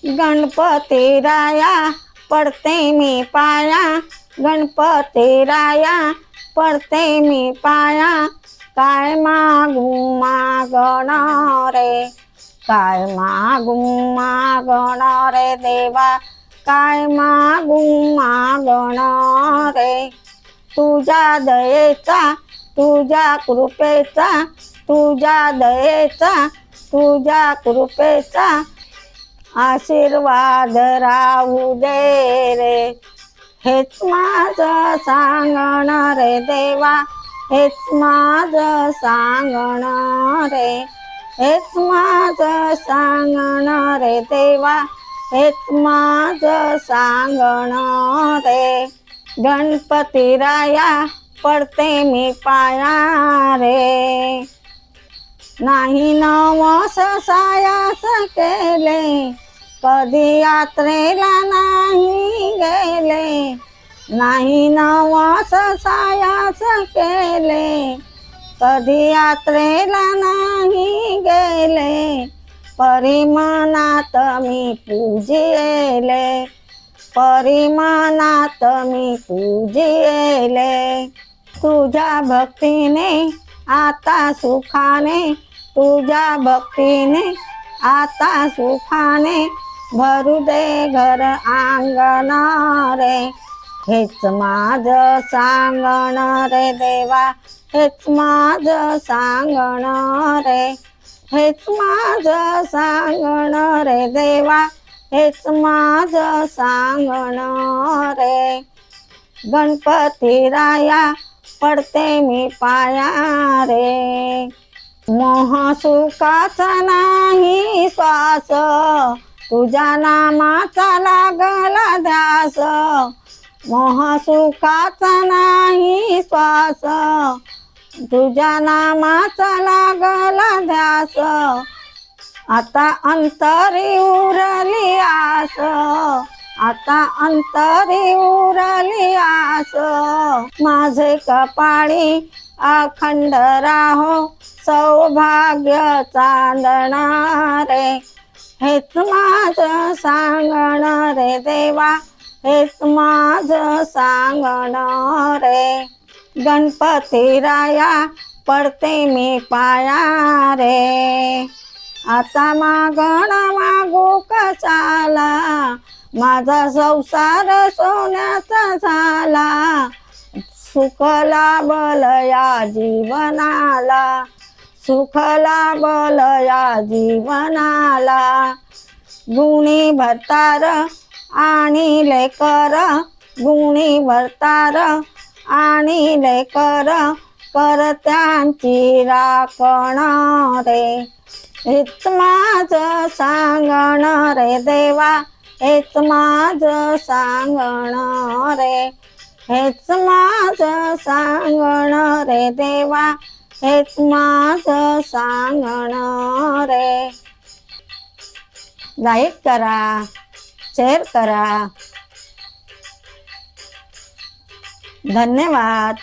गणपती राया पडते मी पाया, गणपती राया पडते मी पाया, काय मागू मागणार रे, काय मागू मागणार रे देवा, काय मागू मागणार रे. तुझ्या दयेचा, तुझ्या कृपेचा, तुझ्या दयेचा, तुझ्या कृपेचा आशीर्वाद राहू दे रे. हेच माझं सांगणं रे देवा, हेच माझं सांगणं रे, हेच माझं सांगणं रे देवा, हेच माझं सांगणं रे. गणपती राया पडते मी पाया रे, नाही नवस सायास केले, कधी यात्रेला नाही गेले, नाही नवस सायास केले, कधी यात्रेला नाही गेले, परिमनात मी पूजिले, परिमनात मी पूजिले. तुझ्या भक्तीने आता सुखाने, तुझ्या भक्तीने आता सुखाने भरू दे घर अंगण रे. हेच माझं सांगणं रे देवा, हेच माझं सांगणं रे, हेच माझं सांगणं रे देवा, हेच माझं सांगणं रे. गणपती राया पडते मी पाया रे, मोह सुखाचा नाही श्वास, तुझ्या नामाचा लागला ध्यास, मोह सुखाचा नाही श्वास, तुझ्या नामाचा लागला ध्यास, आता अंतरी उरली आस, आता अंतरी उरली आस, माझे कपाळी अखंड राहो सौभाग्य चांदणा रे. हेच माझं सांगणं रे देवा, हेच माझं सांगणं रे. गणपती राया पडते मी पाया रे, आता मागणं मागू कशाला, माझा संसार सोन्याचा झाला, सुख लाभल या जीवनाला, सुख लाभल या जीवनाला. गुणी भरतार आणि लेकर, गुणी भरतार आणि लेकर, करत्यांची राखण रे. हेच माझं सांगणं रे देवा, हेच माझं सांगणं रे, हेच माझं सांगणं रे देवा, हेच माझं सांगणं रे. लाईक करा, शेअर करा. धन्यवाद.